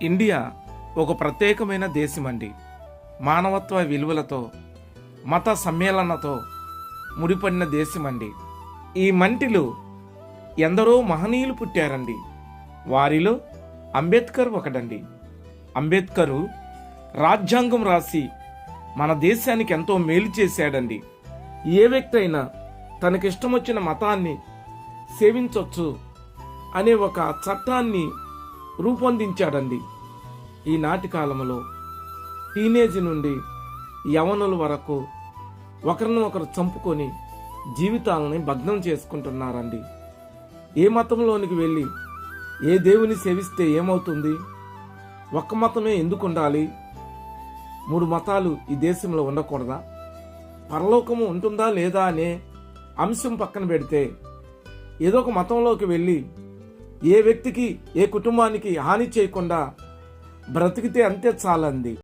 India ఒక ప్రత్యేకమైన దేశమండి. మానవత్వ విలువలతో మత సమ్మేళనతో ముడిపడిన దేశమండి. ఈ మంటిలో ఎందరో మహనీయులు పుట్టారండి. వారిలో అంబేద్కర్ ఒకడండి. అంబేద్కరు రాజ్యాంగం రాసి మన దేశానికి ఎంతో మేలు చేశాడండి. ఏ వ్యక్తి అయినా తనకిష్టం వచ్చిన మతాన్ని సేవించవచ్చు అనే ఒక చట్టాన్ని రూపొందించాడండి. ఈనాటి కాలంలో టీనేజ్ నుండి యవనుల వరకు ఒకరిని ఒకరు చంపుకొని జీవితాలని భగ్నం చేసుకుంటున్నారండి. ఏ మతంలోనికి వెళ్ళి ఏ దేవుని సేవిస్తే ఏమవుతుంది? ఒక్క మతమే ఎందుకు ఉండాలి? 3 మతాలు ఈ దేశంలో ఉండకూడదా? పరలోకము ఉంటుందా లేదా అనే అంశం పక్కన పెడితే ఏదో ఒక మతంలోకి వెళ్ళి ఏ వ్యక్తికి ఏ కుటుంబానికి హాని చేయకుండా బ్రతికితే అంతే చాలండి.